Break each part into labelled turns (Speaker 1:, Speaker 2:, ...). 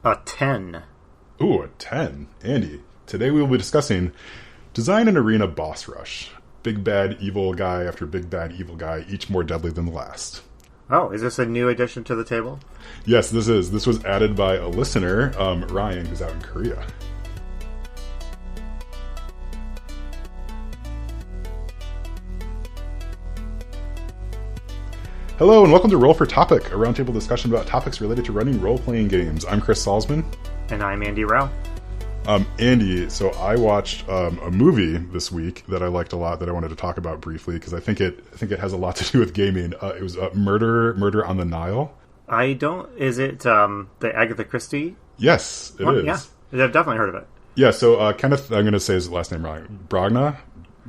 Speaker 1: A 10.
Speaker 2: Ooh, a 10. Andy, today we will be discussing Design an Arena Boss Rush. Big bad evil guy after big bad evil guy, each more deadly than the last.
Speaker 1: Oh, is this a new addition to the table?
Speaker 2: Yes, this is. This was added by a listener, Ryan, who's out in Korea. Hello, and welcome to Roll for Topic, a roundtable discussion about topics related to running role-playing games. I'm Chris Salzman.
Speaker 1: And I'm Andy Rao.
Speaker 2: Andy, so I watched a movie this week that I liked a lot that I wanted to talk about briefly because I think it has a lot to do with gaming. It was Murder on the Nile.
Speaker 1: Is it the Agatha Christie?
Speaker 2: Yes, it is.
Speaker 1: Yeah, I've definitely heard of it.
Speaker 2: Yeah, so Kenneth, I'm going to say his last name wrong. Bragna?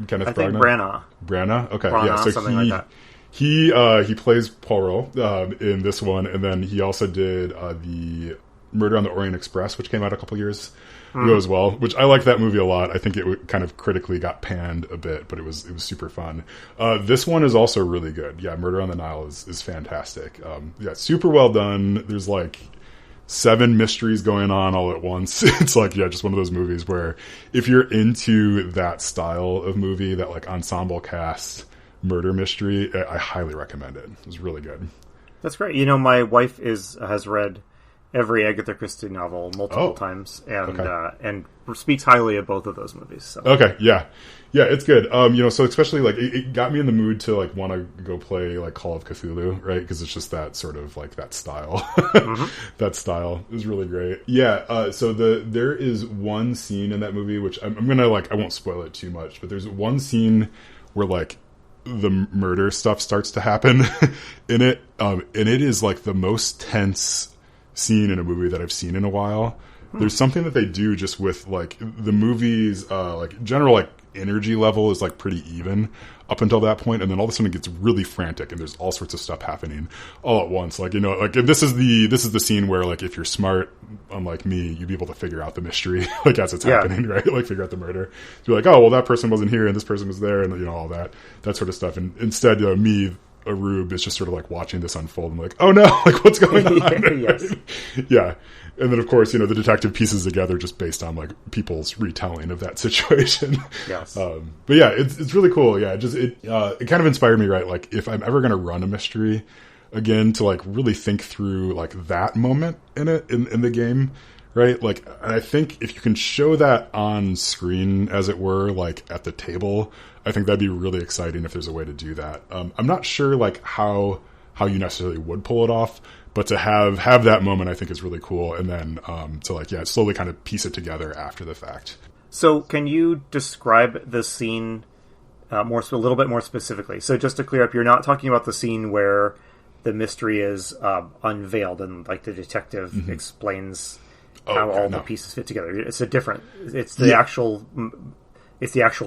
Speaker 2: Kenneth
Speaker 1: I think
Speaker 2: Bragna?
Speaker 1: Branagh.
Speaker 2: Okay,
Speaker 1: Branagh,
Speaker 2: yeah, so
Speaker 1: something like that.
Speaker 2: He plays Poirot in this one, and then he also did the Murder on the Orient Express, which came out a couple years ago as well, which I like that movie a lot. I think it kind of critically got panned a bit, but it was super fun. This one is also really good. Yeah, Murder on the Nile is fantastic. Yeah, super well done. There's like 7 mysteries going on all at once. It's like, yeah, just one of those movies where if you're into that style of movie, that like ensemble cast murder mystery, I highly recommend it. It was really good.
Speaker 1: That's great. You know, my wife has read every Agatha Christie novel multiple times and speaks highly of both of those movies. So.
Speaker 2: Okay, yeah, it's good. So especially like it got me in the mood to like want to go play like Call of Cthulhu, right? Because it's just that sort of like that style. That style is really great. Yeah. So there is one scene in that movie which I'm gonna I won't spoil it too much, but there's one scene where like the murder stuff starts to happen in it, and it is like the most tense scene in a movie that I've seen in a while. There's something that they do just with like the movie's like general like energy level is like pretty even up until that point, and then all of a sudden it gets really frantic and there's all sorts of stuff happening all at once. Like, you know, like this is the scene where like if you're smart, unlike me, you'd be able to figure out the mystery like as it's happening, right? Like figure out the murder. You're like, oh well, that person wasn't here and this person was there, and you know, all that sort of stuff. And instead, me, a rube, is just sort of like watching this unfold and like, oh no, like what's going on?
Speaker 1: Yes.
Speaker 2: Yeah. And then of course, you know, the detective pieces together just based on like people's retelling of that situation.
Speaker 1: Yes.
Speaker 2: But yeah, it's really cool. Yeah. It kind of inspired me, right? Like if I'm ever going to run a mystery again, to like really think through like that moment in the game. Right? Like, I think if you can show that on screen, as it were, like at the table, I think that'd be really exciting if there's a way to do that. I'm not sure like how you necessarily would pull it off, but to have that moment, I think is really cool. And then to like, yeah, slowly kind of piece it together after the fact. So
Speaker 1: can you describe the scene a little bit more specifically? So just to clear up, you're not talking about the scene where the mystery is unveiled and like the detective explains how all the pieces fit together. It's the actual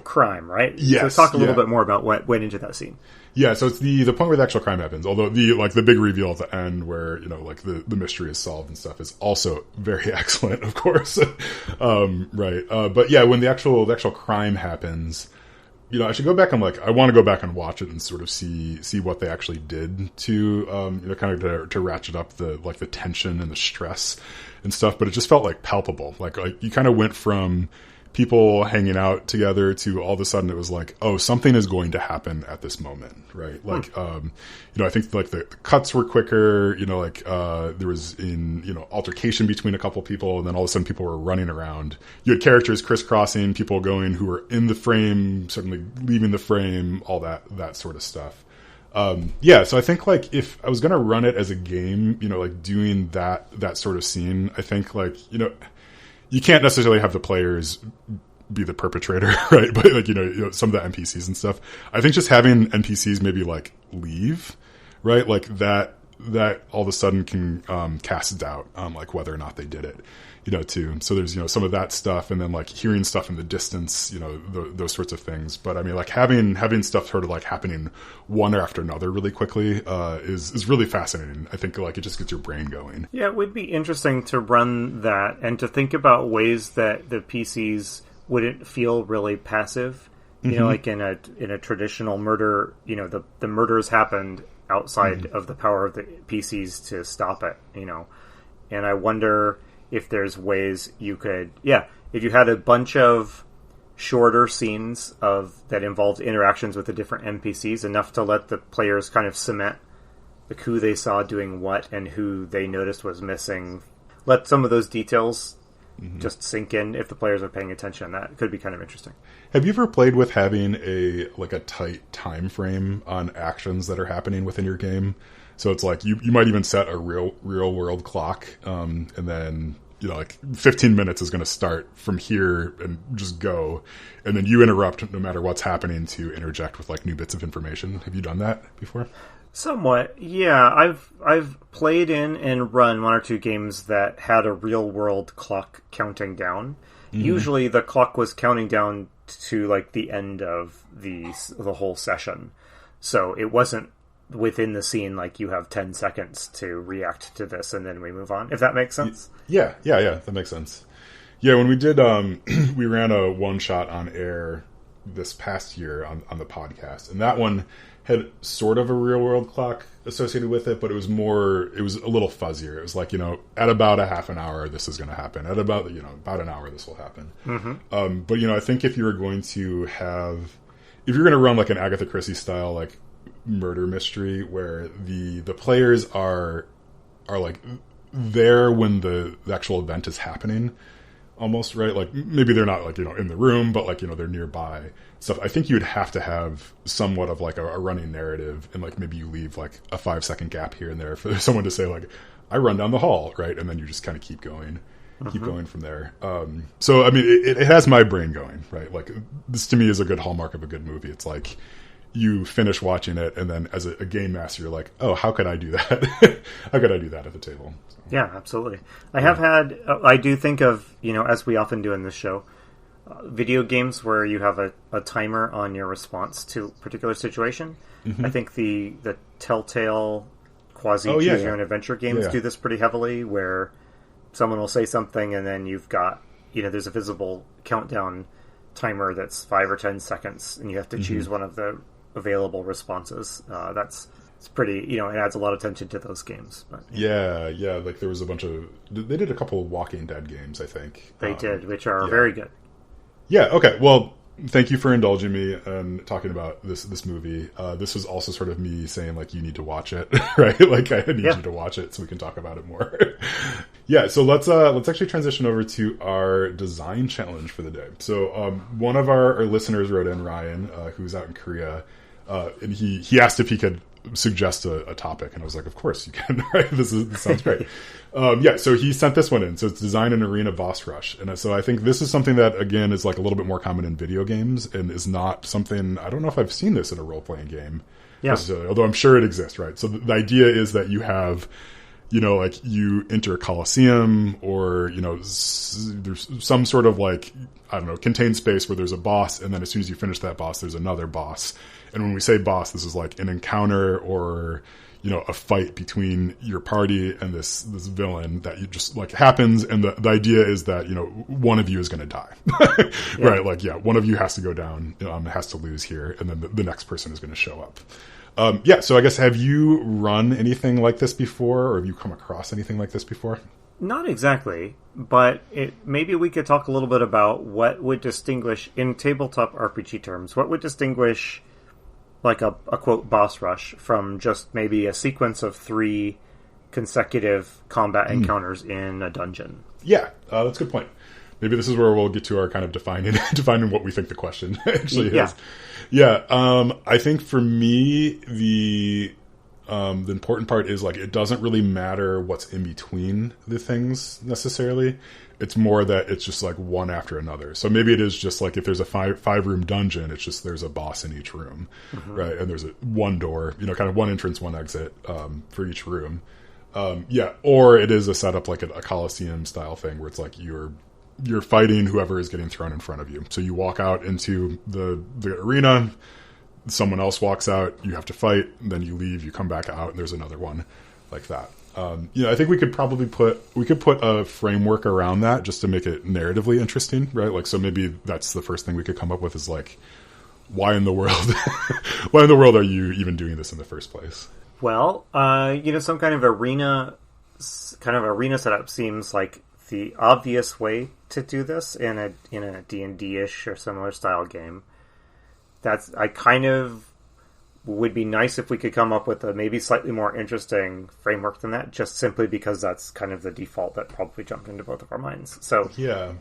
Speaker 1: crime, right?
Speaker 2: Yes.
Speaker 1: So talk a little bit more about what went into that scene.
Speaker 2: Yeah, so it's the point where the actual crime happens. Although the big reveal at the end where, you know, like the mystery is solved and stuff is also very excellent, of course. Right. But yeah, when the actual crime happens, you know, I should go back and I want to go back and watch it and sort of see what they actually did to, you know, kind of to ratchet up the tension and the stress and stuff. But it just felt like palpable. Like you kind of went from people hanging out together to all of a sudden it was like, oh, something is going to happen at this moment, right? Like, you know, I think like the cuts were quicker, you know, like there was altercation between a couple people, and then all of a sudden people were running around. You had characters crisscrossing, people going who were in the frame, suddenly leaving the frame, all that sort of stuff. Yeah, so I think like if I was going to run it as a game, you know, like doing that sort of scene, I think like, you know, you can't necessarily have the players be the perpetrator, right? But like, you know, some of the NPCs and stuff. I think just having NPCs maybe like leave, right? Like that all of a sudden can cast doubt on like whether or not they did it, you know, too. So there's, you know, some of that stuff, and then like hearing stuff in the distance, you know, those sorts of things. But I mean, like having stuff sort of like happening one after another really quickly is really fascinating. I think like it just gets your brain going. Yeah,
Speaker 1: it would be interesting to run that and to think about ways that the PCs wouldn't feel really passive. You know, like in a traditional murder, you know, the murders happened outside of the power of the PCs to stop it, you know. And I wonder if there's ways you could, if you had a bunch of shorter scenes that involved interactions with the different NPCs, enough to let the players kind of cement like who they saw doing what and who they noticed was missing. Let some of those details just sink in if the players are paying attention. That could be kind of interesting.
Speaker 2: Have you ever played with having a tight time frame on actions that are happening within your game? So it's like you might even set a real world clock, and then 15 minutes is going to start from here and just go, and then you interrupt no matter what's happening to interject with like new bits of information. Have you done that before?
Speaker 1: Somewhat, yeah. I've played in and run one or two games that had a real world clock counting down. Usually the clock was counting down to like the end of the whole session, so it wasn't within the scene like you have 10 seconds to react to this and then we move on, if that makes sense.
Speaker 2: Yeah, that makes sense. Yeah, when we did we ran a one shot on air this past year on the podcast, and that one had sort of a real world clock associated with it, but it was a little fuzzier. It was like, at about a half an hour this is going to happen, at about about an hour this will happen. But I think if you're going to run like an Agatha Christie style like murder mystery where the players are like there when the actual event is happening, almost, right? Like maybe they're not like in the room, but like they're nearby stuff. I think you'd have to have somewhat of like a running narrative, and like maybe you leave like a 5-second gap here and there for someone to say like, I run down the hall, right? And then you just kind of keep going from there. So I mean it has my brain going, right? Like this to me is a good hallmark of a good movie. It's like you finish watching it, and then as a game master, you're like, oh, how could I do that? How could I do that at the table? Yeah,
Speaker 1: absolutely. I do think of, as we often do in this show, video games where you have a timer on your response to a particular situation. I think the Telltale choose your own adventure games do this pretty heavily, where someone will say something and then you've got, there's a visible countdown timer that's 5 or 10 seconds, and you have to choose one of the available responses. It's pretty, it adds a lot of tension to those games. But,
Speaker 2: yeah, like there was they did a couple of Walking Dead games, I think.
Speaker 1: They did, which are very good.
Speaker 2: Yeah, okay, well, thank you for indulging me and talking about this movie. This was also sort of me saying, like, you need to watch it, right? Like, I need you to watch it so we can talk about it more. Yeah, so let's actually transition over to our design challenge for the day. So one of our listeners wrote in, Ryan, who's out in Korea, and he asked if he could suggest a topic, and I was like, of course you can, right? This sounds great. So he sent this one in. So it's design an arena boss rush, and so I think this is something that again is like a little bit more common in video games, and is not something, I don't know if I've seen this in a role playing game necessarily, although I'm sure it exists, right? So the idea is that you have, like you enter a coliseum, or there's some sort of like, I don't know, contained space where there's a boss, and then as soon as you finish that boss, there's another boss. And when we say boss, this is like an encounter or, a fight between your party and this villain that you just like happens. And the idea is that, one of you is going to die, right? Like, one of you has to go down, has to lose here. And then the next person is going to show up. So I guess, have you run anything like this before, or have you come across anything like this before?
Speaker 1: Not exactly, but maybe we could talk a little bit about what would distinguish, in tabletop RPG terms, what would distinguish like a quote boss rush from just maybe a sequence of 3 consecutive combat encounters in a dungeon.
Speaker 2: Yeah, that's a good point. Maybe this is where we'll get to our kind of defining what we think the question actually is. Yeah, I think for me the important part is like it doesn't really matter what's in between the things necessarily. It's more that it's just like one after another. So maybe it is just like if there's a five room dungeon, it's just there's a boss in each room, right? And there's one door, kind of one entrance, one exit for each room. Or it is a setup like a Coliseum style thing where it's like you're fighting whoever is getting thrown in front of you. So you walk out into the arena, someone else walks out, you have to fight, and then you leave, you come back out, and there's another one like that. I think we could probably put a framework around that just to make it narratively interesting, right? Like, so maybe that's the first thing we could come up with is like, why in the world are you even doing this in the first place?
Speaker 1: Well, some kind of arena setup seems like the obvious way to do this in a D&D-ish or similar style game. I kind of would be nice if we could come up with a maybe slightly more interesting framework than that, just simply because that's kind of the default that probably jumped into both of our minds. So
Speaker 2: yeah,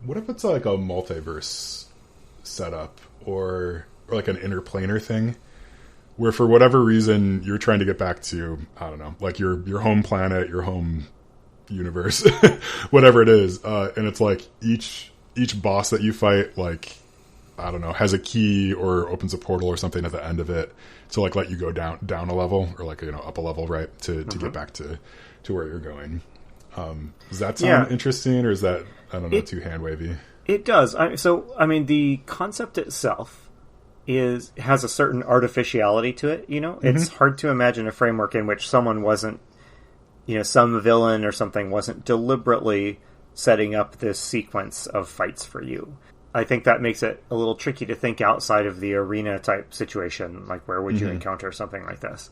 Speaker 2: what if it's like a multiverse setup or like an interplanar thing, where for whatever reason you're trying to get back to, I don't know, like your home planet, your home universe, whatever it is, and it's like each boss that you fight, like, I don't know, has a key or opens a portal or something at the end of it to like let you go down a level, or like, you know, up a level, right, to get back to where you're going. Does that sound interesting, or is that, I don't know, too hand wavy?
Speaker 1: It does. I mean, the concept itself has a certain artificiality to it. You know, it's hard to imagine a framework in which someone wasn't, you know, some villain or something wasn't deliberately setting up this sequence of fights for you. I think that makes it a little tricky to think outside of the arena type situation. Like, where would you encounter something like this?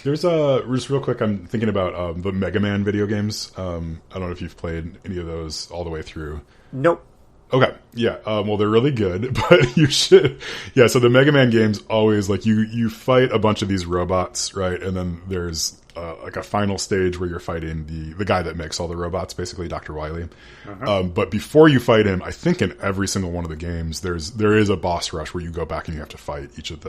Speaker 2: There's just real quick, I'm thinking about the Mega Man video games. I don't know if you've played any of those all the way through.
Speaker 1: Nope.
Speaker 2: Okay, yeah. Well, they're really good, but you should. Yeah, so the Mega Man games always, like, you fight a bunch of these robots, right? And then there's like a final stage where you're fighting the guy that makes all the robots, basically Dr. Wily. But before you fight him, I think in every single one of the games, there is a boss rush where you go back and you have to fight each of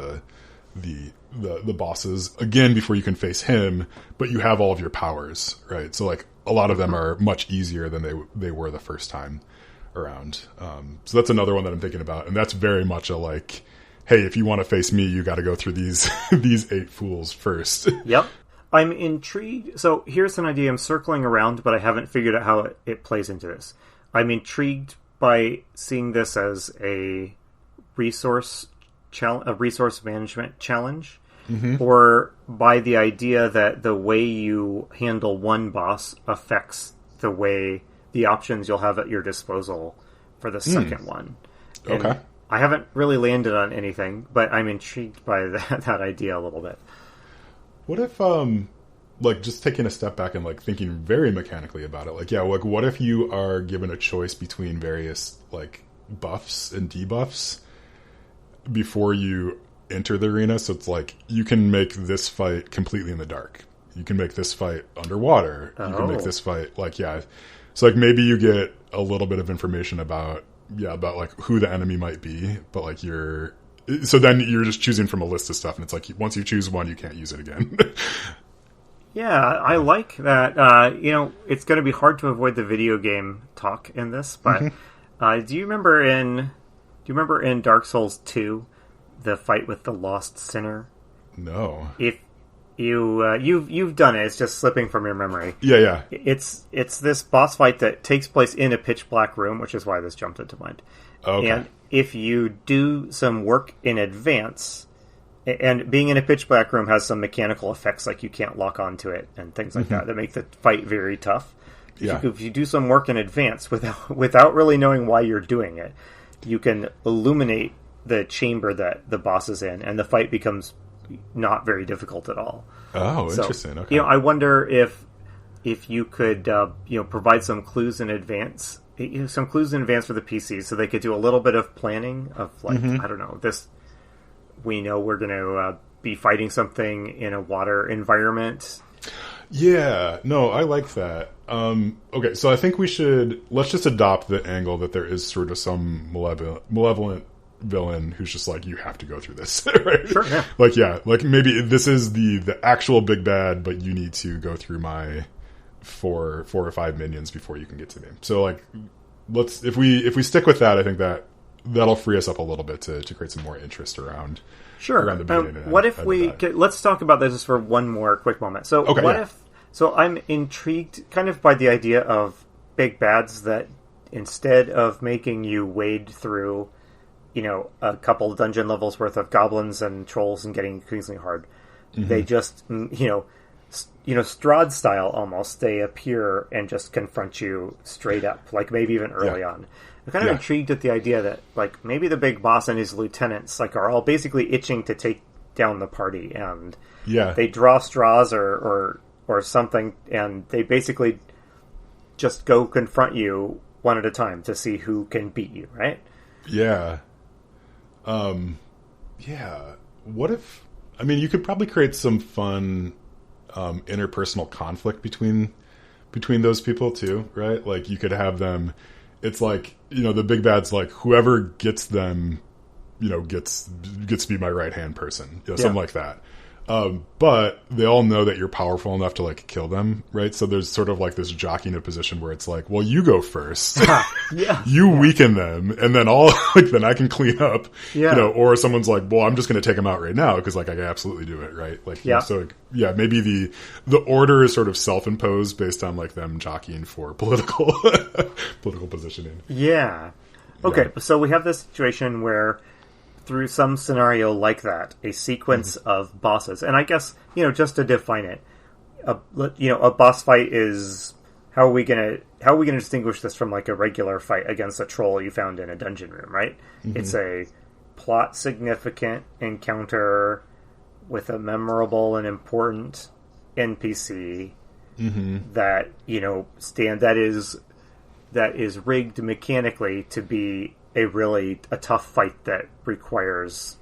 Speaker 2: the bosses again before you can face him, but you have all of your powers, right? So like a lot of them are much easier than they were the first time around. So that's another one that I'm thinking about, and that's very much a like, hey, if you want to face me, you got to go through these these 8 fools first.
Speaker 1: Yep. I'm intrigued. So here's an idea I'm circling around, but I haven't figured out how it plays into this. I'm intrigued by seeing this as a resource management challenge, or by the idea that the way you handle one boss affects the options you'll have at your disposal for the second one. And
Speaker 2: okay.
Speaker 1: I haven't really landed on anything, but I'm intrigued by that idea a little bit.
Speaker 2: What if, like, just taking a step back and, like, thinking very mechanically about it, like, yeah, like, what if you are given a choice between various, like, buffs and debuffs before you enter the arena? So it's like, you can make this fight completely in the dark. You can make this fight underwater. You can make this fight, like, yeah. So, like, maybe you get a little bit of information about like, who the enemy might be, but, like, so then you're just choosing from a list of stuff, and it's like, once you choose one, you can't use it again.
Speaker 1: Yeah, I like that. You know, it's going to be hard to avoid the video game talk in this, but do you remember in Dark Souls 2, the fight with the Lost Sinner?
Speaker 2: No.
Speaker 1: If you've done it, it's just slipping from your memory.
Speaker 2: Yeah.
Speaker 1: It's this boss fight that takes place in a pitch black room, which is why this jumped into mind.
Speaker 2: Okay.
Speaker 1: And if you do some work in advance, and being in a pitch black room has some mechanical effects, like you can't lock onto it and things like that make the fight very tough. If you do some work in advance without really knowing why you're doing it, you can illuminate the chamber that the boss is in, and the fight becomes not very difficult at all.
Speaker 2: Oh,
Speaker 1: so,
Speaker 2: interesting. Okay.
Speaker 1: You know, I wonder if you could provide some clues in advance. Some clues in advance for the PCs, so they could do a little bit of planning of, like, I don't know, this. We know we're going to be fighting something in a water environment.
Speaker 2: Yeah, no, I like that. Okay, so I think let's just adopt the angle that there is sort of some malevolent villain who's just like, you have to go through this, right?
Speaker 1: Sure, yeah.
Speaker 2: Like maybe this is the actual big bad, but you need to go through my four or five minions before you can get to me. So, like, if we stick with that, I think that'll free us up a little bit to create some more interest around.
Speaker 1: Sure.
Speaker 2: Around the beginning.
Speaker 1: What if let's talk about this for one more quick moment. So So I'm intrigued kind of by the idea of big bads that instead of making you wade through, you know, a couple dungeon levels worth of goblins and trolls and getting increasingly hard, they just, Strahd style almost, they appear and just confront you straight up, like maybe even early on. I'm kind of intrigued at the idea that, like, maybe the big boss and his lieutenants, like, are all basically itching to take down the party, and they draw straws or something, and they basically just go confront you one at a time to see who can beat you, right?
Speaker 2: Yeah. Yeah. What if... I mean, you could probably create some fun interpersonal conflict between those people too, right? Like, you could have them... It's like, the big bad's like, whoever gets them, gets to be my right-hand person. Something like that. But they all know that you're powerful enough to like kill them, right? So there's sort of like this jockeying a position where it's like, well, you go first, you weaken them, and then then I can clean up, or someone's like, well, I'm just going to take them out right now because like I can absolutely do it, right? Like, so maybe the order is sort of self-imposed based on like them jockeying for political positioning.
Speaker 1: Yeah. Okay, so we have this situation where, through some scenario like that, a sequence of bosses, and I guess, just to define it, a boss fight is, how are we gonna distinguish this from like a regular fight against a troll you found in a dungeon room, right? It's a plot significant encounter with a memorable and important NPC that is rigged mechanically to be a tough fight that requires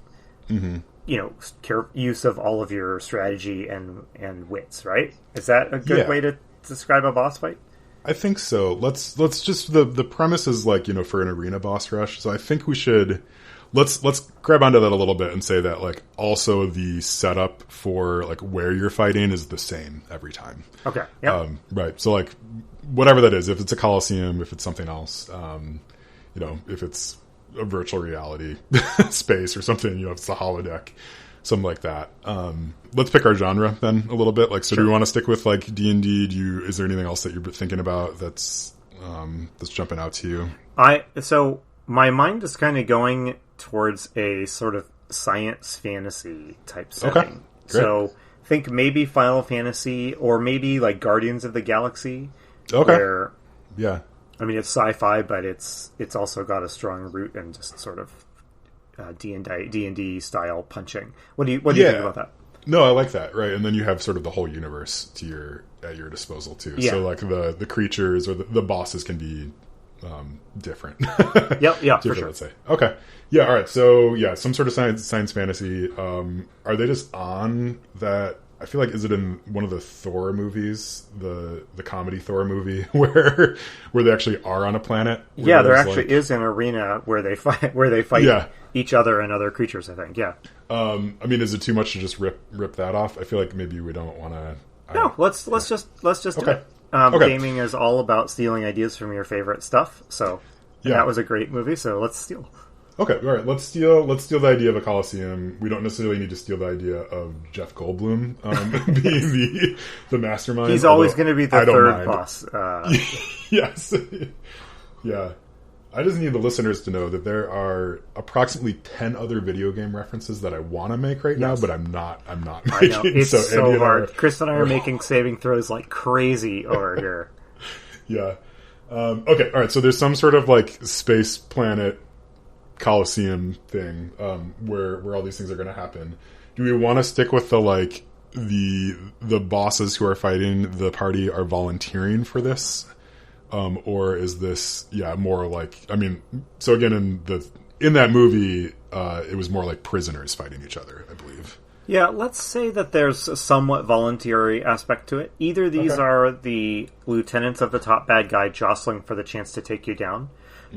Speaker 1: use of all of your strategy and wits, right? Is that a good way to describe a boss fight?
Speaker 2: I think so. Let's just the premise is like, for an arena boss rush. So I think we should let's grab onto that a little bit and say that like also the setup for like where you're fighting is the same every time.
Speaker 1: Okay. Yeah.
Speaker 2: Right. So like whatever that is, if it's a Coliseum, if it's something else, if it's a virtual reality space or something, if it's the holodeck, something like that. Let's pick our genre then a little bit. Like, so do we want to stick with like D&D? Is there anything else that you're thinking about that's jumping out to you?
Speaker 1: So my mind is kind of going towards a sort of science fantasy type setting. Okay, great. So think maybe Final Fantasy or maybe like Guardians of the Galaxy.
Speaker 2: Okay.
Speaker 1: Where,
Speaker 2: I
Speaker 1: mean, it's sci-fi, but it's also got a strong root in just sort of D&D style punching. What do you think about that?
Speaker 2: No, I like that. Right, and then you have sort of the whole universe at your disposal too. Yeah. So like the creatures or the bosses can be different.
Speaker 1: Different,
Speaker 2: for sure.
Speaker 1: Let's say.
Speaker 2: Okay. Yeah. All right. So some sort of science fantasy. Are they just on that? I feel like, is it in one of the Thor movies, the comedy Thor movie, where they actually are on a planet?
Speaker 1: Yeah, there actually is an arena where they fight each other and other creatures, I think. Yeah.
Speaker 2: I mean, is it too much to just rip that off? I feel like maybe we don't want to.
Speaker 1: No, let's just do it. Gaming is all about stealing ideas from your favorite stuff. So that was a great movie. So let's steal.
Speaker 2: Okay, all right. Let's steal the idea of a Coliseum. We don't necessarily need to steal the idea of Jeff Goldblum being the mastermind.
Speaker 1: He's always going to be the third boss.
Speaker 2: Yes, yeah. I just need the listeners to know that there are approximately 10 other video game references that I want to make right now, but I'm not making.
Speaker 1: I know. It's so hard. Chris and I are making saving throws like crazy over here.
Speaker 2: Yeah. Okay. All right. So there's some sort of like space planet Coliseum thing where all these things are going to happen. Do we want to stick with the bosses who are fighting the party are volunteering for this, or is this more like, I mean, so again in that movie it was more like prisoners fighting each other, I believe.
Speaker 1: Yeah, let's say that there's a somewhat voluntary aspect to it. Either these are the lieutenants of the top bad guy jostling for the chance to take you down,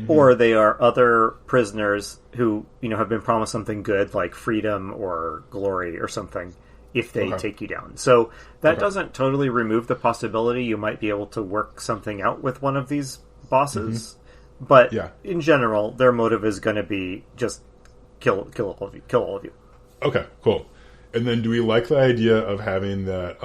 Speaker 1: or they are other prisoners who, have been promised something good, like freedom or glory or something, if they take you down. So that doesn't totally remove the possibility you might be able to work something out with one of these bosses. But in general, their motive is going to be just kill all of you. Okay,
Speaker 2: cool. And then do we like the idea of having that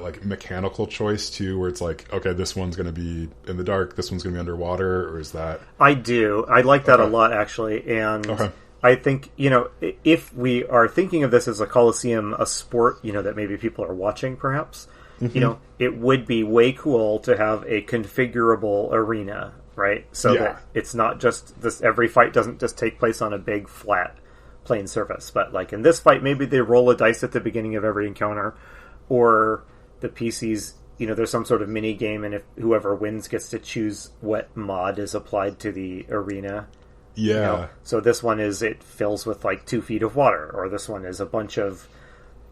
Speaker 2: like mechanical choice too, where it's like, okay, this one's going to be in the dark, this one's going to be underwater, or is that?
Speaker 1: I do. I like that a lot, actually. And I think, if we are thinking of this as a Coliseum, a sport, that maybe people are watching, perhaps, it would be way cool to have a configurable arena, right? So that it's not just this, every fight doesn't just take place on a big flat plane surface, but like in this fight, maybe they roll a dice at the beginning of every encounter, or the PCs there's some sort of mini game, and if whoever wins gets to choose what mod is applied to the arena.
Speaker 2: Yeah.
Speaker 1: So this one is it fills with like 2 feet of water, or this one is a bunch of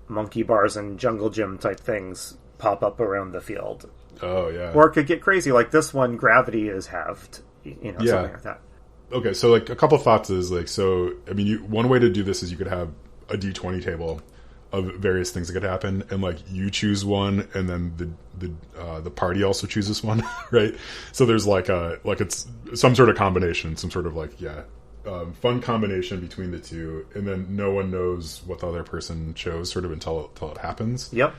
Speaker 1: monkey bars and jungle gym type things pop up around the field.
Speaker 2: Oh, yeah.
Speaker 1: Or it could get crazy, like this one, gravity is halved, something like that.
Speaker 2: Okay, so like a couple thoughts is like, so I mean, one way to do this is you could have a D20 table of various things that could happen, and like you choose one, and then the party also chooses one, right? So there's like it's some sort of combination, some sort of like fun combination between the two, and then no one knows what the other person chose, sort of until it happens.
Speaker 1: Yep.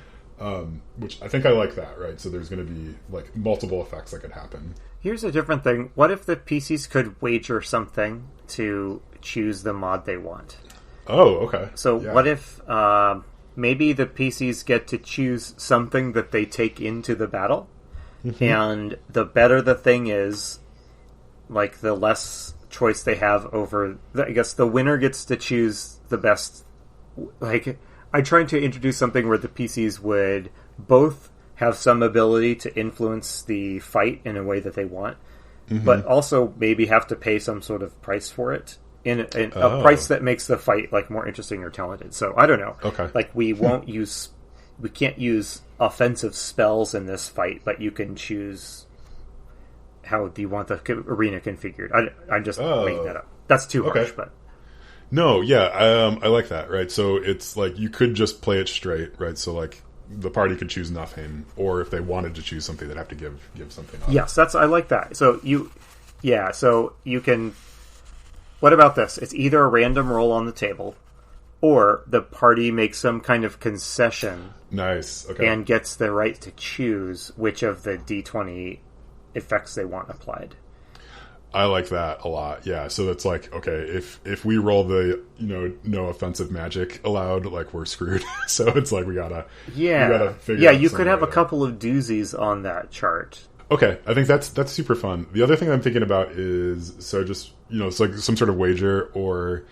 Speaker 2: Which I think I like that, right? So there's going to be like multiple effects that could happen.
Speaker 1: Here's a different thing. What if the PCs could wager something to choose the mod they want?
Speaker 2: Oh, okay.
Speaker 1: So what if maybe the PCs get to choose something that they take into the battle, and the better the thing is, like the less choice they have over... I guess the winner gets to choose the best... Like, I'm trying to introduce something where the PCs would both have some ability to influence the fight in a way that they want, but also maybe have to pay some sort of price for it. In a price that makes the fight like more interesting or talented. So I don't know.
Speaker 2: Okay.
Speaker 1: Like we can't use offensive spells in this fight, but you can choose how do you want the arena configured. I'm just making that up. That's too harsh, but
Speaker 2: no, yeah, I like that. Right, so it's like you could just play it straight, right? So like the party could choose nothing, or if they wanted to choose something, they'd have to give something up.
Speaker 1: Yes, I like that. So so you can. What about this? It's either a random roll on the table, or the party makes some kind of concession.
Speaker 2: Nice. Okay.
Speaker 1: And gets the right to choose which of the D20 effects they want applied.
Speaker 2: I like that a lot. Yeah. So it's like, okay, if we roll the no offensive magic allowed, like we're screwed. So it's like we gotta figure out
Speaker 1: you could have a
Speaker 2: to...
Speaker 1: couple of doozies on that chart.
Speaker 2: Okay, I think that's super fun. The other thing I'm thinking about is just it's like some sort of wager, or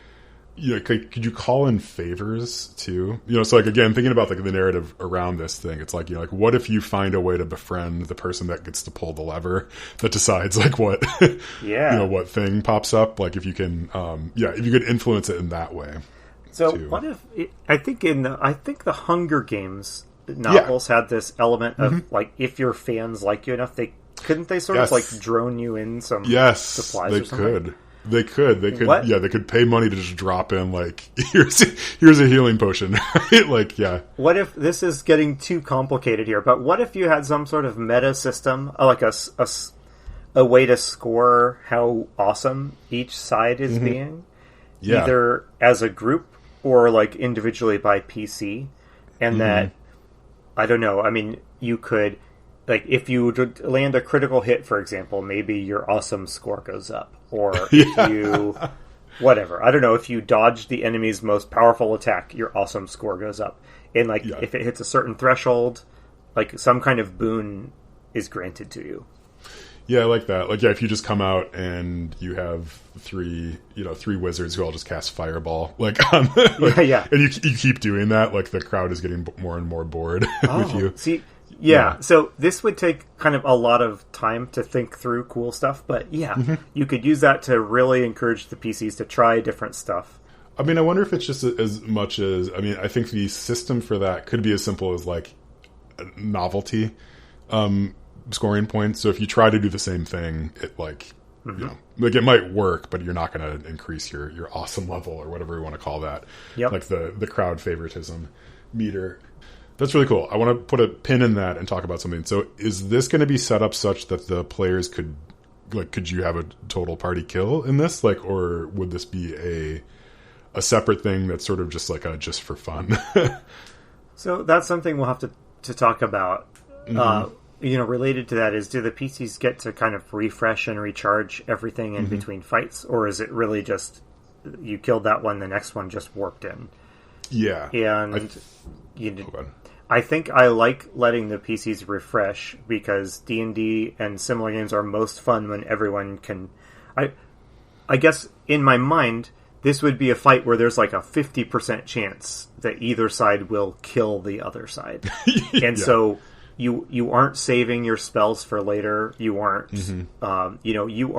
Speaker 2: could you call in favors too? So like again, thinking about like the narrative around this thing, it's like what if you find a way to befriend the person that gets to pull the lever that decides like what what thing pops up, like if you can if you could influence it in that way.
Speaker 1: So too. What if I think the Hunger Games novels had this element of like if your fans like you enough, they sort of like drone you in some supplies or something?
Speaker 2: They could
Speaker 1: what?
Speaker 2: They could pay money to just drop in like here's a healing potion, right? Like
Speaker 1: what if this is getting too complicated here, but what if you had some sort of meta system, like a way to score how awesome each side is being, either as a group or like individually by PC, and that I don't know. I mean, you could, like, if you land a critical hit, for example, maybe your awesome score goes up. Or if you, whatever. I don't know. If you dodge the enemy's most powerful attack, your awesome score goes up. And, like, if it hits a certain threshold, like, some kind of boon is granted to you.
Speaker 2: Yeah, I like that. Like, if you just come out and you have three wizards who all just cast fireball, like, and you keep doing that, like, the crowd is getting more and more bored with you.
Speaker 1: See, so this would take kind of a lot of time to think through cool stuff, but you could use that to really encourage the PCs to try different stuff.
Speaker 2: I mean, I wonder if it's just as much as, I mean, I think the system for that could be as simple as, like, novelty, scoring points. So if you try to do the same thing, it like like it might work, but you're not going to increase your awesome level or whatever you want to call that. Like the crowd favoritism meter. That's really cool. I want to put a pin in that and talk about something. So is this going to be set up such that the players could you have a total party kill in this, like, or would this be a separate thing that's sort of just like just for fun?
Speaker 1: So that's something we'll have to talk about. Related to that is, do the PCs get to kind of refresh and recharge everything in between fights, or is it really just you killed that one, the next one just warped in? Yeah, and I think I like letting the PCs refresh because D&D and similar games are most fun when everyone can. I guess in my mind, this would be a fight where there's like a 50% chance that either side will kill the other side, and so you aren't saving your spells for later. You aren't, you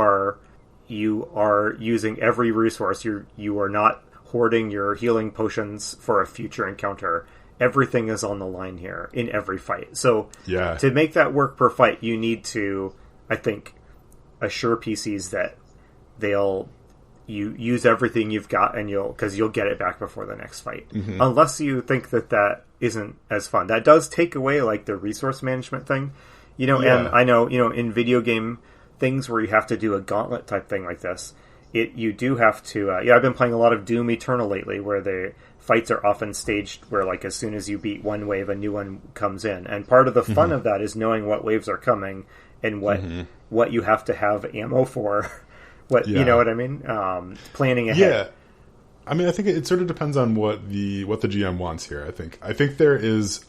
Speaker 1: are using every resource. You are not hoarding your healing potions for a future encounter. Everything is on the line here in every fight. So to make that work per fight, you need to, I think, assure PCs that you use everything you've got, and because you'll get it back before the next fight. Unless you think that isn't as fun. That does take away like the resource management thing, and I know, in video game things where you have to do a gauntlet type thing like this, you do have to. I've been playing a lot of Doom Eternal lately, where the fights are often staged where, like, as soon as you beat one wave, a new one comes in, and part of the fun of that is knowing what waves are coming and what you have to have ammo for. You know what I mean? Planning ahead.
Speaker 2: Yeah. I mean, I think it sort of depends on what the GM wants here. I think there's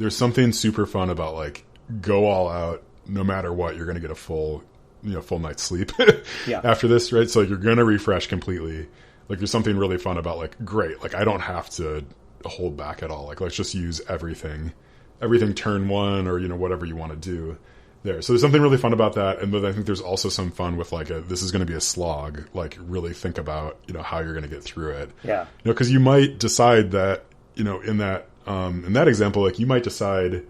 Speaker 2: something super fun about, like, go all out no matter what. You're going to get a full night's sleep after this, right? So, like, you're going to refresh completely. Like, there's something really fun about, like, great, like, I don't have to hold back at all. Like, let's just use everything turn one, or whatever you want to do there. So there's something really fun about that. And then I think there's also some fun with, like, this is going to be a slog. Like, really think about, how you're going to get through it.
Speaker 1: Yeah.
Speaker 2: Because you might decide that, in that example, like, you might decide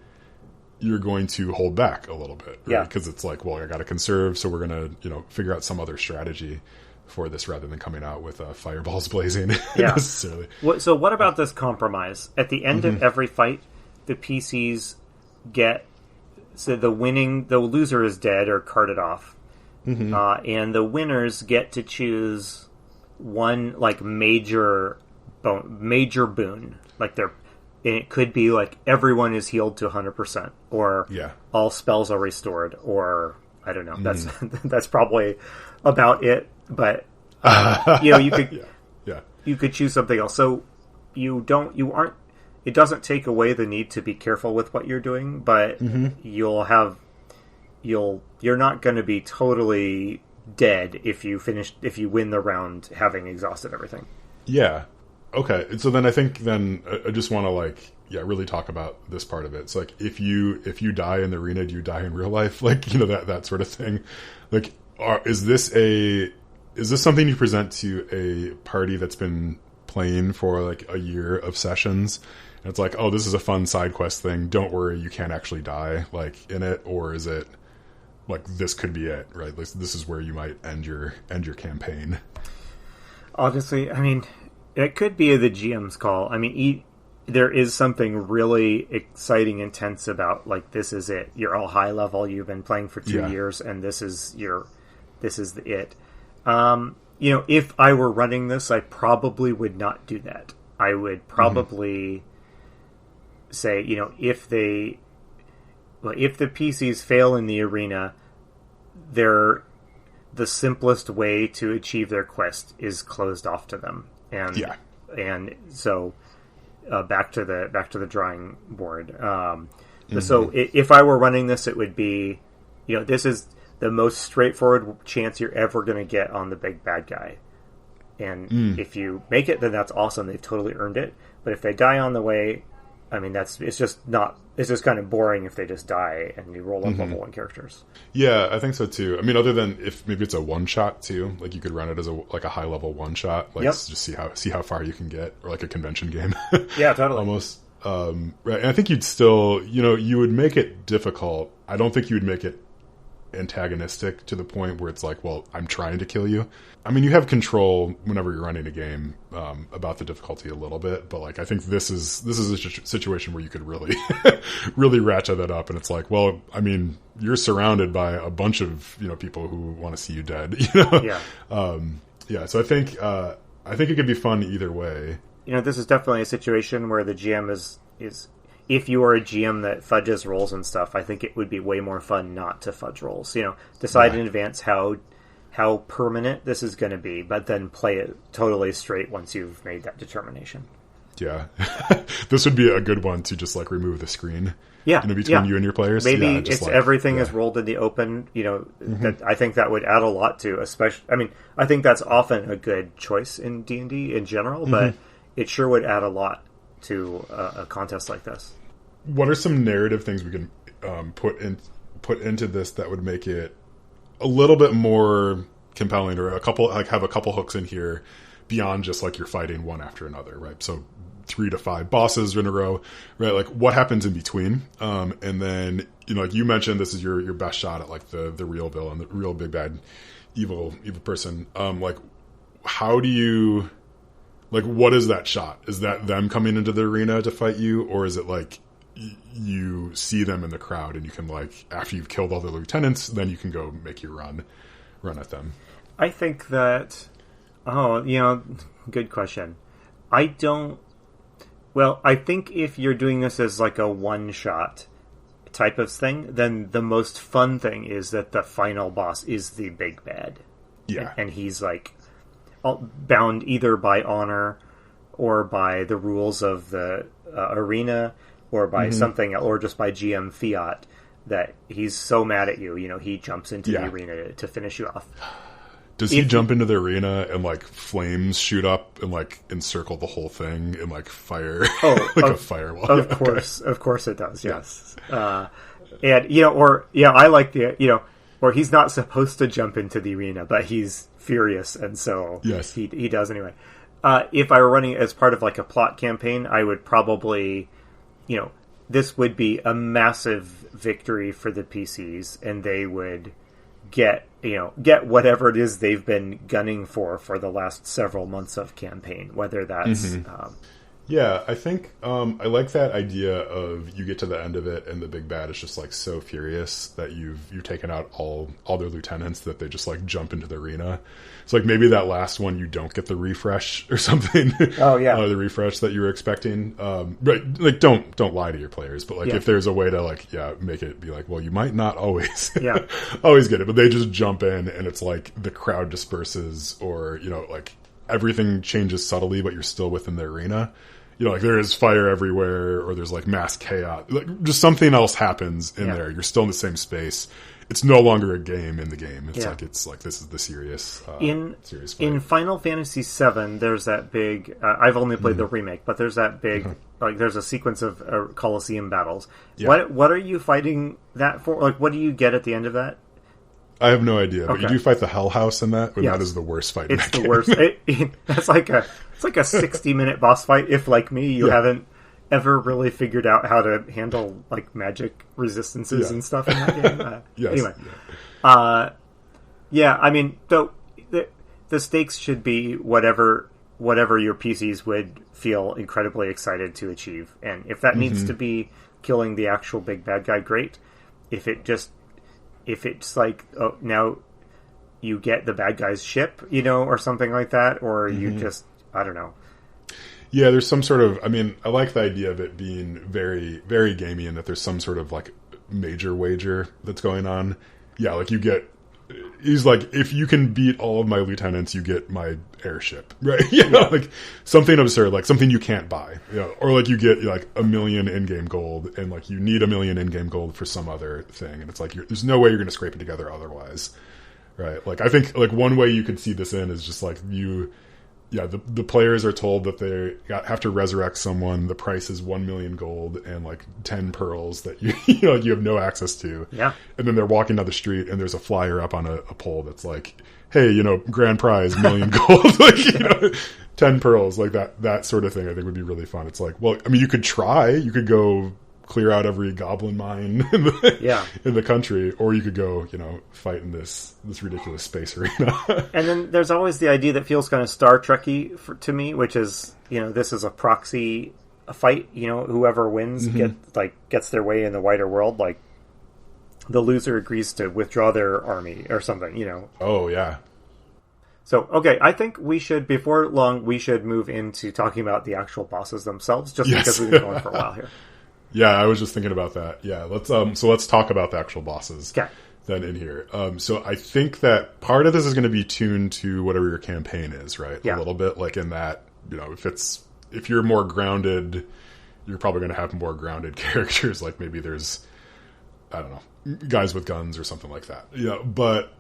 Speaker 2: you're going to hold back a little bit, right? Because it's like, well, I got to conserve, so we're going to, figure out some other strategy for this rather than coming out with fireballs blazing necessarily.
Speaker 1: So what about this compromise? At the end of every fight, the PCs get... So the loser is dead or carted off, and the winners get to choose one, like, major boon. Like, it could be like everyone is healed to 100%, or all spells are restored, or I don't know. That's probably about it. But you could you could choose something else. So it doesn't take away the need to be careful with what you're doing, but you're not going to be totally dead if you win the round having exhausted everything. Yeah.
Speaker 2: Okay. So then I just want to, like, really talk about this part of it. It's like, if you die in the arena, do you die in real life? Like, that sort of thing. Like, is this something you present to a party that's been playing for, like, a year of sessions? And it's like, oh, this is a fun side quest thing. Don't worry, you can't actually die, like, in it. Or is it like, this could be it, right? This is where you might end your campaign.
Speaker 1: Honestly, I mean, it could be the GM's call. I mean, there is something really exciting, intense about, like, this is it. You're all high level. You've been playing for 2 years, and this is it. If I were running this, I probably would not do that. I would probably say, if the PCs fail in the arena, the simplest way to achieve their quest is closed off to them, and so back to the drawing board. So if I were running this, it would be, this is the most straightforward chance you're ever going to get on the big bad guy. And if you make it, then that's awesome. They've totally earned it. But if they die on the way, I mean, it's just kind of boring if they just die and you roll up level 1 characters.
Speaker 2: Yeah, I think so too. I mean, other than if maybe it's a one shot too, like, you could run it as a high level one shot, like, just see how far you can get, or like a convention game.
Speaker 1: Yeah, totally.
Speaker 2: Almost. Right. And I think you'd still, you would make it difficult. I don't think you would make it antagonistic to the point where it's like, well, I'm trying to kill you. I mean, you have control whenever you're running a game about the difficulty a little bit, but, like, I think this is a situation where you could really really ratchet that up, and it's like, well, I mean, you're surrounded by a bunch of people who want to see you dead. So I think it could be fun either way.
Speaker 1: This is definitely a situation where the GM is if you are a GM that fudges rolls and stuff, I think it would be way more fun not to fudge rolls. Decide in advance how permanent this is going to be, but then play it totally straight once you've made that determination.
Speaker 2: Yeah. This would be a good one to just, like, remove the screen. Between you and your players.
Speaker 1: Maybe it's like, everything is rolled in the open. That I think that would add a lot to, especially. I mean, I think that's often a good choice in D&D in general, but it sure would add a lot to a contest like this.
Speaker 2: What are some narrative things we can put into this that would make it a little bit more compelling, or have a couple hooks in here beyond just like you're fighting one after another, right? So 3 to 5 bosses in a row, right? Like what happens in between, and then like you mentioned, this is your best shot at like the real villain, the real big bad evil person. Like how do you, like, what is that shot? Is that them coming into the arena to fight you, or is it like you see them in the crowd and you can, like, after you've killed all the lieutenants, then you can go make your run at them?
Speaker 1: I think that, good question. I think if you're doing this as like a one-shot type of thing, then the most fun thing is that the final boss is the big bad.
Speaker 2: Yeah.
Speaker 1: And he's like bound either by honor or by the rules of the arena or by something, or just by GM fiat, that he's so mad at you, he jumps into the arena to finish you off.
Speaker 2: Does he jump into the arena and like flames shoot up and like encircle the whole thing and like fire a firewall?
Speaker 1: Of course it does. Yes. I like the or he's not supposed to jump into the arena, but he's furious, and so
Speaker 2: yes,
Speaker 1: he does anyway. If I were running as part of like a plot campaign, I would probably, this would be a massive victory for the PCs, and they would get whatever it is they've been gunning for the last several months of campaign, whether that's
Speaker 2: yeah, I think I like that idea of you get to the end of it and the big bad is just like so furious that you've taken out all their lieutenants that they just like jump into the arena. So like maybe that last one you don't get the refresh or something.
Speaker 1: Oh yeah,
Speaker 2: the refresh that you were expecting. But like don't lie to your players. But like if there's a way to like make it be like, well, you might not always always get it, but they just jump in and it's like the crowd disperses, or like everything changes subtly, but you're still within the arena. Like there is fire everywhere, or there's like mass chaos. Like just something else happens in there. You're still in the same space. It's no longer a game in the game. It's like this is the serious serious fight.
Speaker 1: In Final Fantasy VII, there's that big. I've only played the remake, but there's that big. Like there's a sequence of Colosseum battles. Yeah. What are you fighting that for? Like what do you get at the end of that?
Speaker 2: I have no idea, but you do fight the Hell House in that, and that is the worst fight in that game.
Speaker 1: It's the worst. That's like a 60-minute boss fight. If, like me, you haven't ever really figured out how to handle like magic resistances and stuff in that game. Anyway, I mean, so the stakes should be whatever your PCs would feel incredibly excited to achieve, and if that needs to be killing the actual big bad guy, great. If it's like, oh, now you get the bad guy's ship, or something like that, or you just, I don't know.
Speaker 2: Yeah, there's some sort of, I mean, I like the idea of it being very, very gamey, and that there's some sort of like major wager that's going on. Yeah, like he's like, if you can beat all of my lieutenants, you get my airship, right? Like something absurd, like something you can't buy, or like you get like 1 million in-game gold, and like you need 1 million in-game gold for some other thing, and it's like there's no way you're going to scrape it together otherwise, right? Like I think like one way you could see this in is just like the players are told that they have to resurrect someone. The price is 1 million gold and like 10 pearls that you have no access to.
Speaker 1: Yeah. And
Speaker 2: then they're walking down the street and there's a flyer up on a pole that's like, hey, grand prize, 1 million gold, like 10 pearls, like that sort of thing. I think would be really fun. It's like, well, I mean, you could go clear out every goblin mine in the country, or you could go, fight in this ridiculous space arena.
Speaker 1: And then there's always the idea that feels kind of Star Trek-y to me, which is, this is a proxy fight. Whoever wins gets their way in the wider world. Like the loser agrees to withdraw their army or something.
Speaker 2: Oh yeah.
Speaker 1: So, okay, I think before long, we should move into talking about the actual bosses themselves, just because we've been going for a while here.
Speaker 2: Yeah, I was just thinking about that. Yeah, let's talk about the actual bosses then in here. So I think that part of this is going to be tuned to whatever your campaign is, right?
Speaker 1: Yeah.
Speaker 2: A little bit, like in that, if you're more grounded, you're probably going to have more grounded characters. Like maybe there's, I don't know, guys with guns or something like that. Yeah, but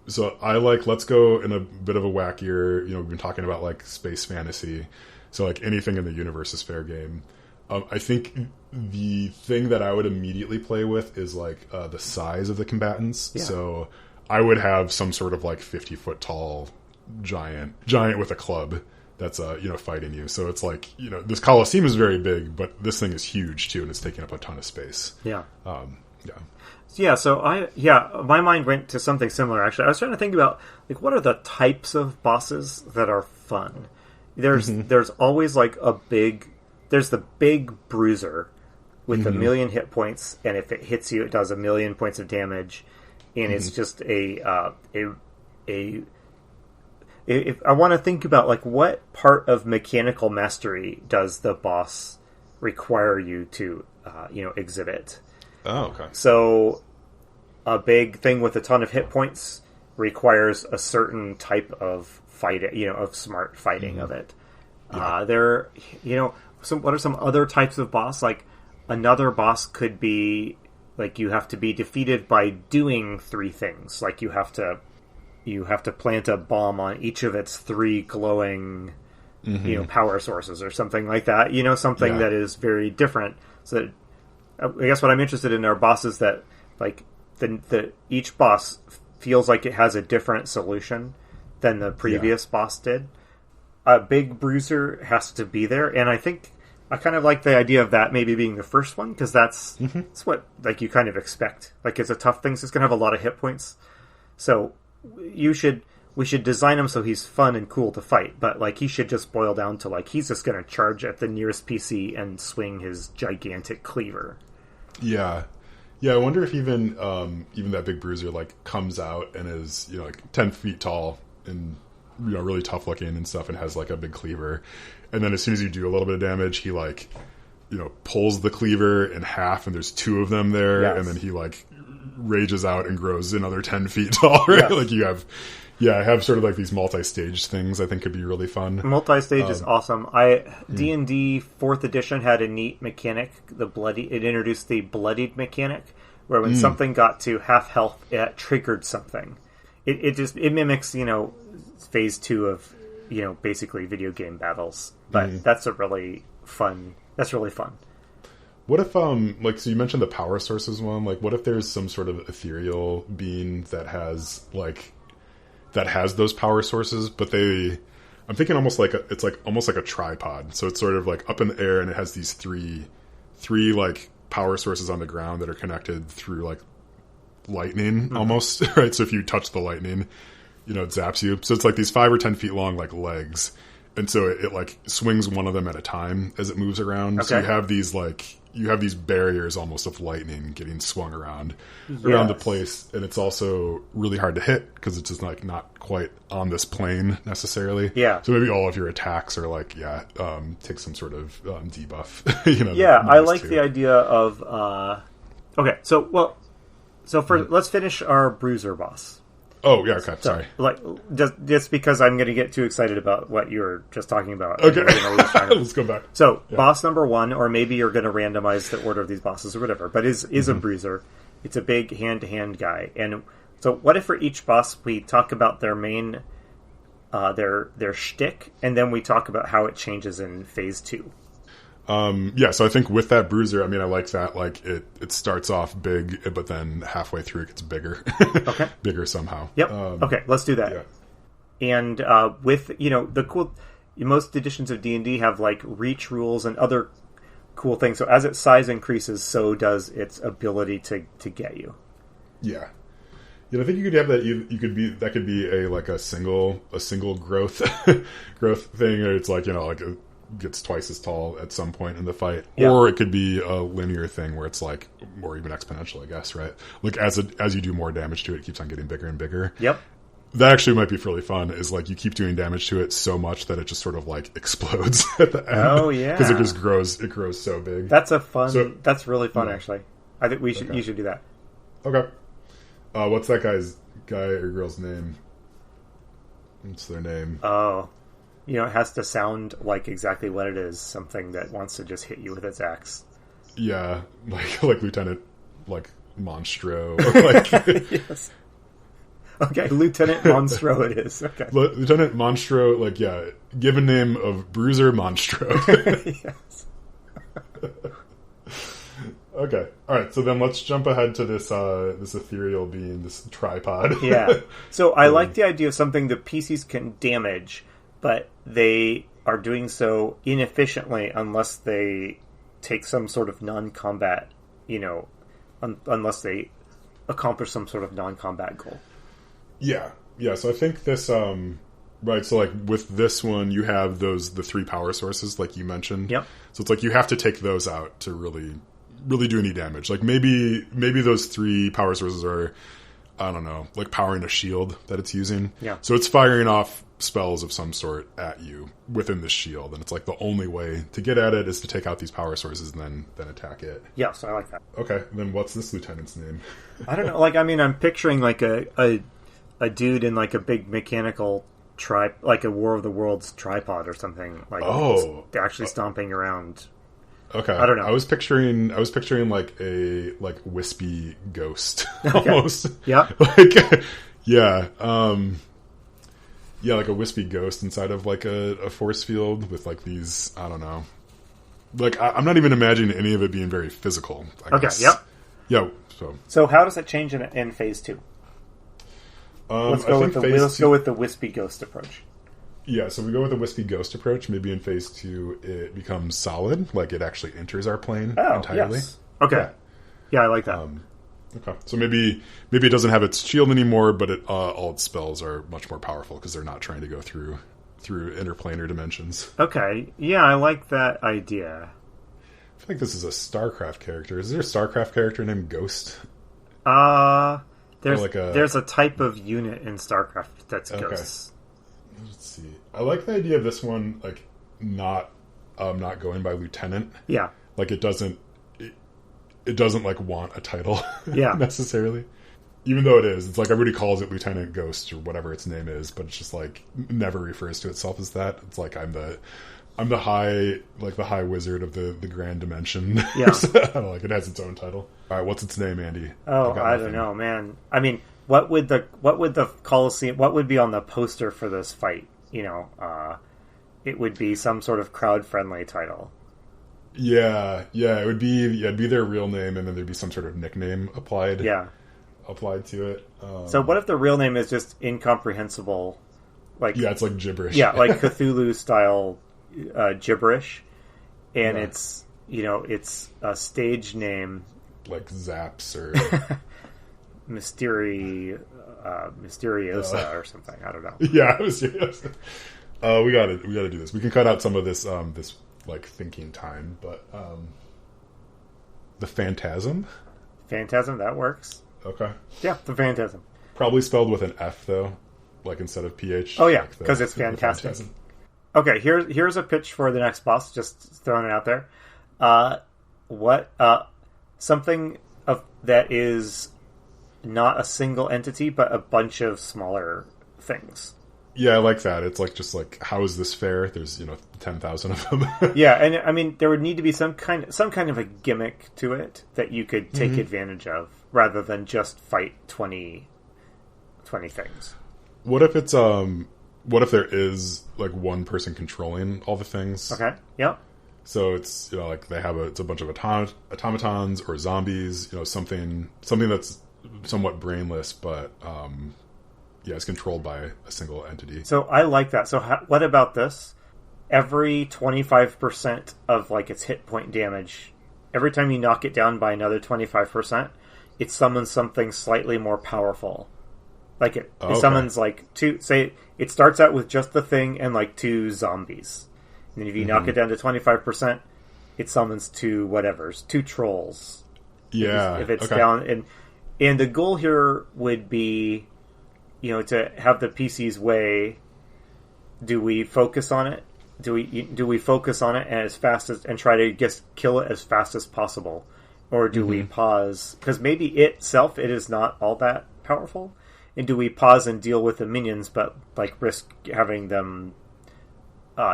Speaker 2: so I let's go in a bit of a wackier. We've been talking about like space fantasy, so like anything in the universe is fair game. I think the thing that I would immediately play with is like the size of the combatants.
Speaker 1: Yeah.
Speaker 2: So I would have some sort of like 50-foot tall giant with a club that's fighting you. So it's like, this Colosseum is very big, but this thing is huge too, and it's taking up a ton of space.
Speaker 1: Yeah.
Speaker 2: Yeah.
Speaker 1: Yeah, so my mind went to something similar, actually. I was trying to think about, like, what are the types of bosses that are fun? There's always, like, there's the big bruiser with a million hit points, and if it hits you, it does 1,000,000 points of damage, and it's just if I want to think about, like, what part of mechanical mastery does the boss require you to, exhibit?
Speaker 2: Oh, okay.
Speaker 1: So, a big thing with a ton of hit points requires a certain type of fight, of smart fighting of it. Yeah. What are some other types of boss? Like, another boss could be, like, you have to be defeated by doing 3 things. Like, you have to plant a bomb on each of its 3 glowing, power sources or something like that. Something that is very different. So that, I guess what I'm interested in are bosses that, like, each boss feels like it has a different solution than the previous boss did. A big bruiser has to be there, and I think I kind of like the idea of that maybe being the first one, because that's what, like, you kind of expect. Like, it's a tough thing, so it's going to have a lot of hit points. So we should design him so he's fun and cool to fight, but, like, he should just boil down to, like, he's just going to charge at the nearest PC and swing his gigantic cleaver.
Speaker 2: Yeah. I wonder if even that big bruiser, like, comes out and is, like 10 feet tall and, really tough looking and stuff, and has, like, a big cleaver. And then as soon as you do a little bit of damage, he, like, pulls the cleaver in half, and there's 2 of them there. Yes. And then he, like, rages out and grows another 10 feet tall, right? Yes. Like, you have... Yeah, I have sort of like these multi-stage things I think could be really fun.
Speaker 1: Multi-stage is awesome. D&D 4th edition had a neat mechanic. It introduced the bloodied mechanic, where when something got to half health, it triggered something. It mimics, phase 2 of, basically video game battles. But that's really fun. What
Speaker 2: if, so you mentioned the power sources one. Like, what if there's some sort of ethereal being that has those power sources, but I'm thinking almost like almost like a tripod. So it's sort of like up in the air, and it has these three like power sources on the ground that are connected through like lightning almost, right? So if you touch the lightning, it zaps you. So it's like these 5 or 10 feet long, like, legs. And so it like swings one of them at a time as it moves around. Okay. So you have these barriers almost of lightning getting swung around the place, and it's also really hard to hit because it's just like not quite on this plane necessarily. Yeah. So maybe all of your attacks are like take some sort of debuff.
Speaker 1: I like the idea of okay. So let's finish our bruiser boss.
Speaker 2: Oh, yeah, okay, sorry.
Speaker 1: Like, just because I'm going to get too excited about what you were just talking about.
Speaker 2: Okay, let's go back.
Speaker 1: So, boss number 1, or maybe you're going to randomize the order of these bosses or whatever, but is a bruiser. It's a big hand-to-hand guy. And so what if for each boss we talk about their main, their shtick, and then we talk about how it changes in phase 2?
Speaker 2: So I think with that bruiser, I mean, I like that, like, it starts off big, but then halfway through it gets bigger. Okay. Bigger somehow.
Speaker 1: Yep. Okay, let's do that. Yeah. And with, the cool... Most editions of D&D have, like, reach rules and other cool things. So as its size increases, so does its ability to get you.
Speaker 2: Yeah. I think you could have that. That could be a single growth growth thing. Or it's like, gets twice as tall at some point in the fight, or it could be a linear thing where it's like, or even exponential, I guess, right? Like as you do more damage to it, it keeps on getting bigger and bigger. Yep. That actually might be really fun, is like you keep doing damage to it so much that it just sort of like explodes at the end. Oh yeah. Because it grows so big.
Speaker 1: That's that's really fun, actually. I think you should do that.
Speaker 2: Okay. What's that guy or girl's name? What's their name?
Speaker 1: Oh. It has to sound like exactly what it is. Something that wants to just hit you with its axe.
Speaker 2: Yeah, like Lieutenant, like, Monstro. Or like...
Speaker 1: Yes. Okay, Lieutenant Monstro it is. Okay.
Speaker 2: Lieutenant Monstro, like, given name of Bruiser Monstro.
Speaker 1: Yes.
Speaker 2: Okay. All right. So then let's jump ahead to this this ethereal being, this tripod.
Speaker 1: Yeah. So I like the idea of something the PCs can damage, but they are doing so inefficiently unless they take some sort of non-combat, unless they accomplish some sort of non-combat goal.
Speaker 2: Yeah. Yeah. So I think this, right. So like with this one, you have the 3 power sources, like you mentioned.
Speaker 1: Yep.
Speaker 2: So it's like you have to take those out to really do any damage. Like maybe those 3 power sources are, I don't know, like powering a shield that it's using.
Speaker 1: Yeah.
Speaker 2: So it's firing off spells of some sort at you within the shield, and it's like the only way to get at it is to take out these power sources and then attack it.
Speaker 1: Yes, I like that.
Speaker 2: Okay, then what's this lieutenant's name?
Speaker 1: I don't know. Like, I mean, I'm picturing like a dude in like a big mechanical like a War of the Worlds tripod or something. Like, actually stomping around.
Speaker 2: Okay,
Speaker 1: I don't know.
Speaker 2: I was picturing like a wispy ghost almost.
Speaker 1: Yeah,
Speaker 2: like yeah, yeah, like a wispy ghost inside of like a force field with like these. I don't know. Like I'm not even imagining any of it being very physical. I guess.
Speaker 1: Yep.
Speaker 2: Yeah.
Speaker 1: So how does it change in phase 2? Let's go with the wispy ghost approach.
Speaker 2: Yeah, so we go with the wispy ghost approach. Maybe in phase 2, it becomes solid, like it actually enters our plane entirely.
Speaker 1: Yes. Okay. Yeah, I like that.
Speaker 2: Okay, so maybe it doesn't have its shield anymore, but all its spells are much more powerful because they're not trying to go through interplanar dimensions.
Speaker 1: Okay, yeah, I like that idea.
Speaker 2: I feel like this is a StarCraft character. Is there a StarCraft character named Ghost?
Speaker 1: There's a type of unit in StarCraft that's ghosts.
Speaker 2: Let's see. I like the idea of this one, like not going by lieutenant.
Speaker 1: Yeah,
Speaker 2: like it doesn't like want a title.
Speaker 1: Yeah,
Speaker 2: necessarily. Even though it's like everybody calls it Lieutenant Ghost or whatever its name is, but it's just like never refers to itself as that. It's like I'm the high wizard of the grand dimension.
Speaker 1: Yeah,
Speaker 2: like it has its own title. All right, what's its name, Andy?
Speaker 1: Oh, I don't know, man. I mean, what would the Colosseum? What would be on the poster for this fight? It would be some sort of crowd friendly title.
Speaker 2: Yeah, it'd be their real name, and then there'd be some sort of nickname applied to it.
Speaker 1: So what if the real name is just incomprehensible? Like,
Speaker 2: yeah, it's like gibberish.
Speaker 1: Yeah, like Cthulhu style gibberish, and it's a stage name
Speaker 2: like Zaps or
Speaker 1: Mysteriosa or something. I don't know.
Speaker 2: Yeah, Mysteriosa. We gotta do this. We can cut out some of this this like thinking time, but the Phantasm, that works. Okay.
Speaker 1: Yeah, the Phantasm.
Speaker 2: Probably spelled with an F though, like instead of PH.
Speaker 1: Oh yeah, because it's fantastic. Okay, here's a pitch for the next boss. Just throwing it out there. Something that is not a single entity, but a bunch of smaller things.
Speaker 2: Yeah, I like that. It's like just like, how is this fair? There's 10,000 of them.
Speaker 1: Yeah, and I mean there would need to be some kind of a gimmick to it that you could take advantage of, rather than just fight 20 things.
Speaker 2: What if it's what if there is like one person controlling all the things? Okay.
Speaker 1: Yep.
Speaker 2: So it's like they have it's a bunch of automatons or zombies. Something that's somewhat brainless, but it's controlled by a single entity.
Speaker 1: So I like that. So what about this? Every 25% of like its hit point damage, every time you knock it down by another 25%, it summons something slightly more powerful. Like it summons like two. Say it starts out with just the thing and like 2 zombies. And then if you knock it down to 25%, it summons 2 trolls.
Speaker 2: Yeah.
Speaker 1: If it's down, and the goal here would be, to have the PC's way. Do we focus on it? Do we focus on it and try to just kill it as fast as possible, or do we pause? Because maybe it is not all that powerful, and do we pause and deal with the minions, but like risk having them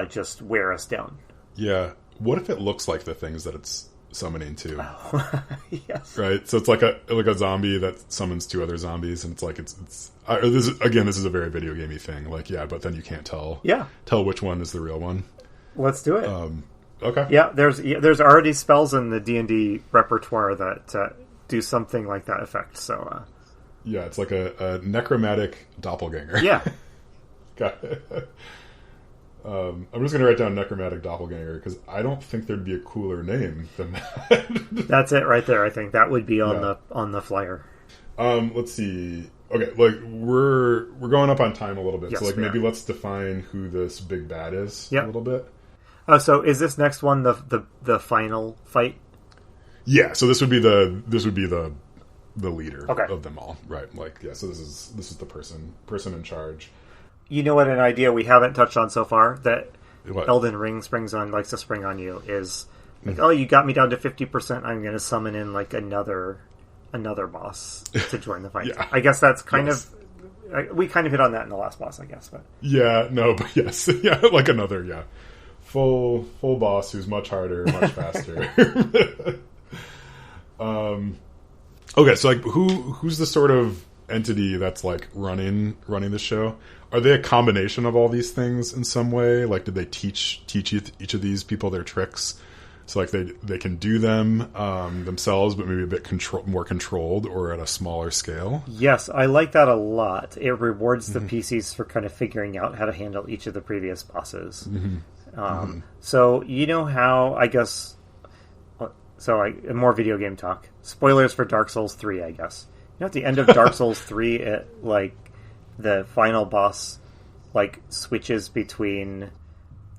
Speaker 1: just wear us down?
Speaker 2: Yeah. What if it looks like the things that it's summoning too?
Speaker 1: Oh. Yes.
Speaker 2: Right. So it's like a zombie that summons 2 other zombies, and it's like this is a very video gamey thing. Like, yeah, but then you can't tell which one is the real one.
Speaker 1: Let's do it.
Speaker 2: Okay.
Speaker 1: Yeah, there's already spells in the D&D repertoire that do something like that effect. So
Speaker 2: yeah, it's like a necromantic doppelganger.
Speaker 1: yeah.
Speaker 2: Got it. I'm just going to write down necromantic doppelganger because I don't think there'd be a cooler name than that.
Speaker 1: That's it right there. I think that would be on the flyer.
Speaker 2: Let's see. Okay, like we're going up on time a little bit,
Speaker 1: yes,
Speaker 2: so like maybe let's define who this big bad is a little bit.
Speaker 1: Oh, so is this next one the final fight?
Speaker 2: Yeah, so this would be the leader of them all, right? Like, yeah. So this is the person in charge.
Speaker 1: You know what? An idea we haven't touched on so far that
Speaker 2: What?
Speaker 1: Elden Ring likes to spring on you is like, oh, you got me down to 50%. I'm going to summon in like another boss to join the fight.
Speaker 2: Yeah.
Speaker 1: I guess that's kind of we kind of hit on that in the last boss, I guess. But
Speaker 2: yeah, no, but yes, yeah, like another full boss who's much harder, much faster. Okay, so like who's the sort of entity that's like running the show? Are they a combination of all these things in some way? Like, did they teach each of these people their tricks? So like they can do them themselves, but maybe a bit more controlled or at a smaller scale.
Speaker 1: Yes, I like that a lot. It rewards the PCs for kind of figuring out how to handle each of the previous bosses. So you know how, I guess... So more video game talk. Spoilers for Dark Souls 3, I guess. You know, at the end of Dark Souls 3, it, like, the final boss, like, switches between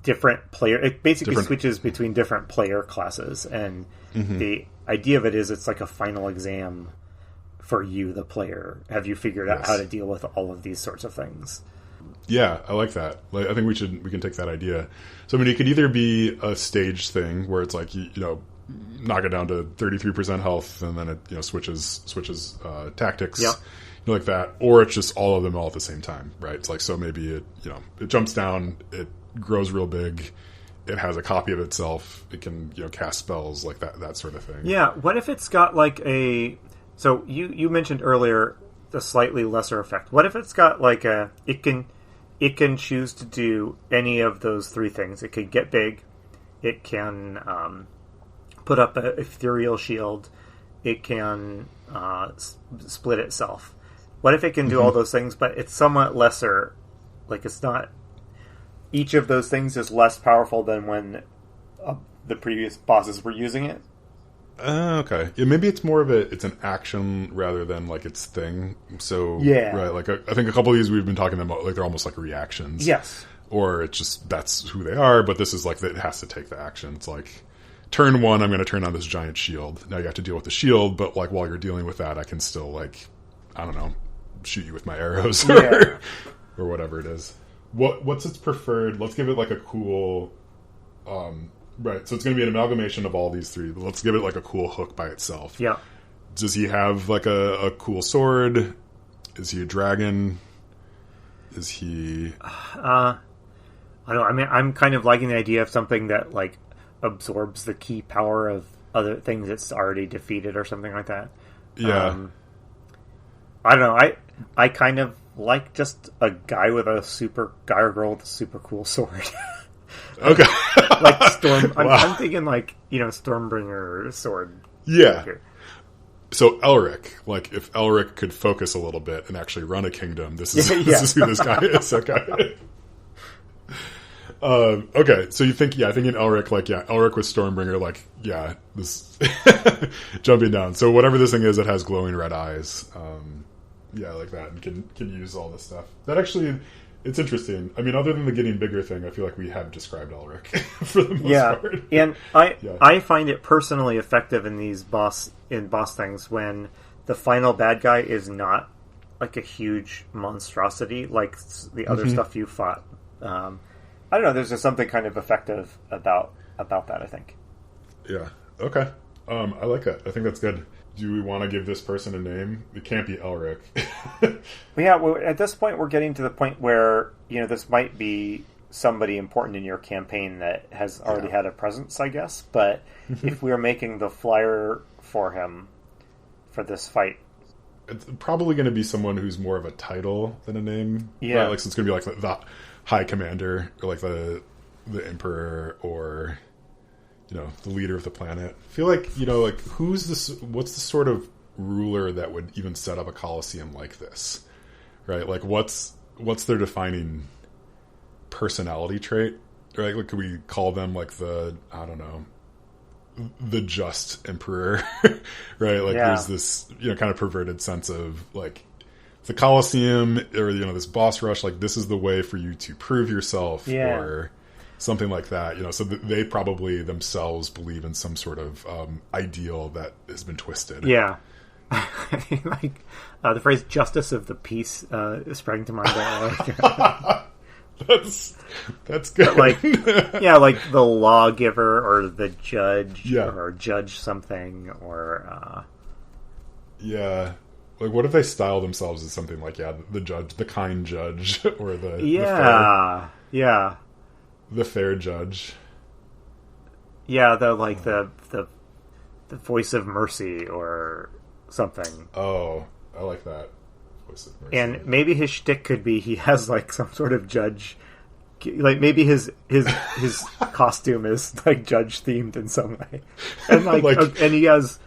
Speaker 1: different player... It basically switches between different player classes, and the idea of it is it's like a final exam for you, the player. Have you figured out how to deal with all of these sorts of things?
Speaker 2: Yeah, I like that. Like, I think we can take that idea. So, I mean, it could either be a stage thing where it's like, you know, knock it down to 33% health, and then it switches tactics, like that, or it's just all of them all at the same time, right? It's like, so maybe it jumps down, it grows real big, it has a copy of itself, it can cast spells like that sort of thing.
Speaker 1: Yeah, what if it's got like so you mentioned earlier the slightly lesser effect. What if it's got like it can choose to do any of those three things? It could get big, it can put up an ethereal shield, it can split itself. What if it can do all those things, but it's somewhat lesser? Like, it's not... Each of those things is less powerful than when the previous bosses were using it?
Speaker 2: Okay. Yeah, maybe it's more of it's an action rather than, like, its thing. So,
Speaker 1: yeah.
Speaker 2: Right, like, I think a couple of these we've been talking about, like, they're almost like reactions.
Speaker 1: Yes.
Speaker 2: Or it's just, that's who they are, but this is like, it has to take the action. It's like... Turn one, I'm going to turn on this giant shield. Now you have to deal with the shield, but like while you're dealing with that, I can still like, I don't know, shoot you with my arrows or whatever it is. What's its preferred? Let's give it like a cool, right? So it's going to be an amalgamation of all these three. But let's give it like a cool hook by itself.
Speaker 1: Yeah.
Speaker 2: Does he have like a cool sword? Is he a dragon? Is he?
Speaker 1: I don't know. I mean, I'm kind of liking the idea of something that like absorbs the key power of other things it's already defeated or something like that.
Speaker 2: Yeah.
Speaker 1: I don't know. I kind of like just a guy or girl with a super cool sword.
Speaker 2: Okay.
Speaker 1: Like Storm.
Speaker 2: Wow.
Speaker 1: I'm thinking like, Stormbringer sword.
Speaker 2: Yeah. So Elric, like if Elric could focus a little bit and actually run a kingdom, this is who this guy is. Okay. Okay, so you think, I think in Elric, like, Elric with Stormbringer, like, this jumping down. So whatever this thing is, it has glowing red eyes. Like that, and can use all this stuff. That actually, it's interesting. I mean, other than the getting bigger thing, I feel like we have described Elric for the most part.
Speaker 1: And I find it personally effective in these boss things when the final bad guy is not like a huge monstrosity like the other stuff you fought. I don't know. There's just something kind of effective about that, I think.
Speaker 2: Yeah. Okay. I like that. I think that's good. Do we want to give this person a name? It can't be Elric.
Speaker 1: Well, at this point, we're getting to the point where, this might be somebody important in your campaign that has already had a presence, I guess. But if we were making the flyer for him for this fight...
Speaker 2: It's probably going to be someone who's more of a title than a name.
Speaker 1: Yeah.
Speaker 2: Right? Like, so it's going to be like the High Commander, or like the Emperor, or the leader of the planet. I feel like, like what's the sort of ruler that would even set up a Colosseum like this, right? Like what's their defining personality trait, right? Like, could we call them like the just emperor, right? Like there's this, kind of perverted sense of like the Colosseum or, this boss rush, like this is the way for you to prove yourself or something like that, so they probably themselves believe in some sort of ideal that has been twisted.
Speaker 1: Yeah. Like the phrase "justice of the peace" sprang to mind.
Speaker 2: That's good.
Speaker 1: But like the lawgiver or the judge, or judge something, or
Speaker 2: like what if they style themselves as something like the judge, the kind judge, or the the fair judge.
Speaker 1: Yeah, the voice of mercy or something.
Speaker 2: Oh, I like that. Voice of mercy.
Speaker 1: And maybe his shtick could be he has like some sort of judge, like maybe his costume is like judge themed in some way, and and he has,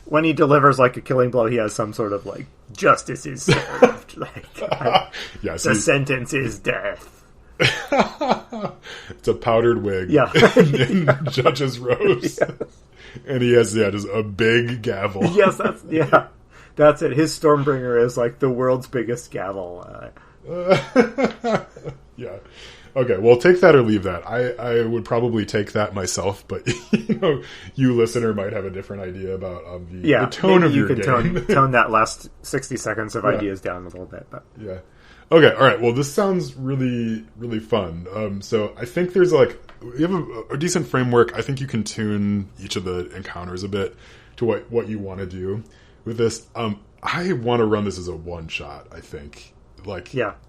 Speaker 1: when he delivers like a killing blow, he has some sort of like justice is served, the sentence is death.
Speaker 2: It's a powdered wig, in judge's robes, and he has just a big gavel.
Speaker 1: Yes, that's it. His Stormbringer is like the world's biggest gavel.
Speaker 2: Yeah. Okay, well, take that or leave that. I would probably take that myself, but you listener might have a different idea about the tone of your game.
Speaker 1: Tone that last 60 seconds of ideas down a little bit. But
Speaker 2: yeah. Okay, all right. Well, this sounds really, really fun. So I think there's you have a decent framework. I think you can tune each of the encounters a bit to what you want to do with this. I want to run this as a one shot. I think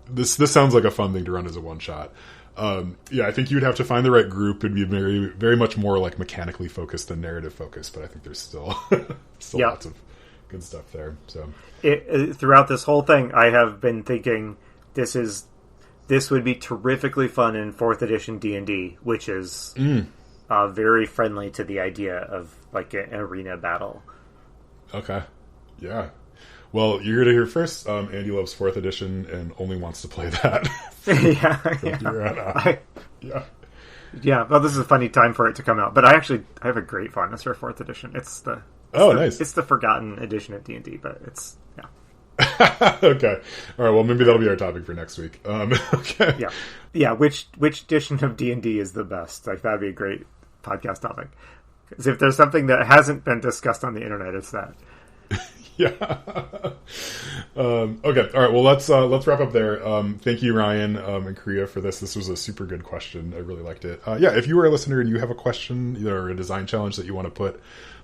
Speaker 2: this sounds like a fun thing to run as a one shot. I think you'd have to find the right group. It'd be very, very much more like mechanically focused than narrative focused. But I think there's still lots of good stuff there. So
Speaker 1: throughout this whole thing, I have been thinking this would be terrifically fun in 4th edition D&D, which is very friendly to the idea of like an arena battle.
Speaker 2: Okay. Yeah. Well, you're going to hear first. Andy loves 4th edition and only wants to play that. Well, this is a funny time for it to come out, but I have a great fondness for 4th edition. Nice. It's the forgotten edition of D&D, but it's Okay. All right. Well, maybe that'll be our topic for next week. Okay.
Speaker 1: Yeah. Which edition of D&D is the best? Like that'd be a great podcast topic. Because if there's something that hasn't been discussed on the internet, it's that.
Speaker 2: Yeah. Okay. All right. Well, let's wrap up there. Thank you, Ryan, and Kriya, for this. This was a super good question. I really liked it. If you are a listener and you have a question or a design challenge that you want to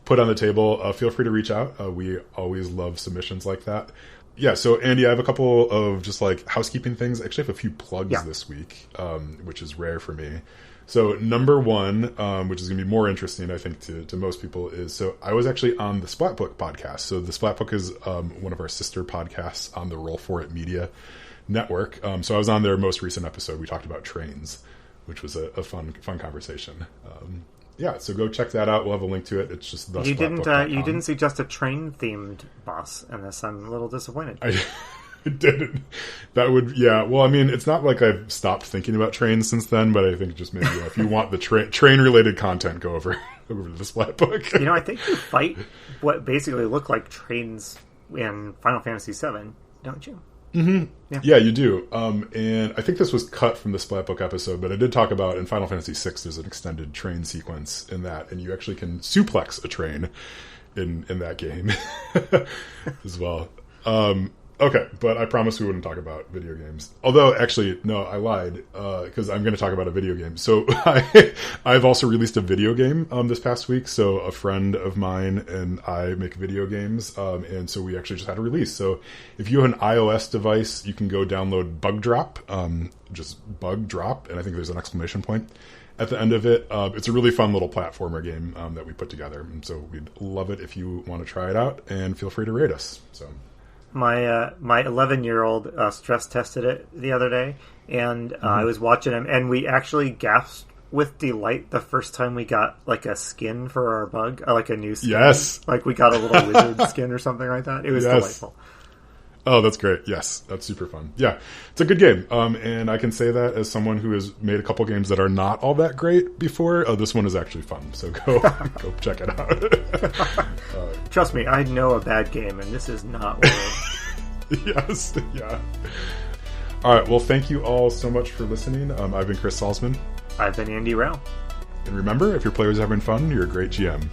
Speaker 2: put on the table, feel free to reach out. We always love submissions like that. Yeah, so Andy, I have a couple of just like housekeeping things. I actually have a few plugs this week, which is rare for me. So number one, which is going to be more interesting, I think, to most people, is so I was actually on the Splatbook podcast. So the Splatbook is one of our sister podcasts on the Roll For It Media network. So I was on their most recent episode. We talked about trains, which was a fun conversation. So go check that out. We'll have a link to it. It's just
Speaker 1: you didn't suggest a train themed boss in this. I'm a little disappointed.
Speaker 2: I didn't. That would well, I mean, it's not like I've stopped thinking about trains since then, but I think just maybe if you want the train related content, go over to the Splatbook.
Speaker 1: I think you fight what basically look like trains in Final Fantasy VII, don't you?
Speaker 2: Mm-hmm. Yeah, you do. And I think this was cut from the Splatbook episode, but I did talk about in Final Fantasy VI, there's an extended train sequence in that, and you actually can suplex a train in that game as well. Okay, but I promised we wouldn't talk about video games. Although, actually, no, I lied, because I'm going to talk about a video game. So I've also released a video game this past week. So a friend of mine and I make video games, and so we actually just had a release. So if you have an iOS device, you can go download Bug Drop, just Bug Drop, and I think there's an exclamation point at the end of it. It's a really fun little platformer game that we put together, and so we'd love it if you want to try it out, and feel free to rate us. So.
Speaker 1: My 11-year-old stress tested it the other day, and I was watching him, and we actually gasped with delight the first time we got like a skin for our bug, like a new skin.
Speaker 2: Yes.
Speaker 1: Like we got a little wizard skin or something like that. It was delightful.
Speaker 2: Oh, that's great. Yes, that's super fun. Yeah, it's a good game. And I can say that as someone who has made a couple games that are not all that great before. This one is actually fun. So go check it out.
Speaker 1: Trust me, I know a bad game, and this is not one.
Speaker 2: Yes, yeah. All right, well, thank you all so much for listening. I've been Chris Salzman.
Speaker 1: I've been Andy Rao.
Speaker 2: And remember, if your players are having fun, you're a great GM.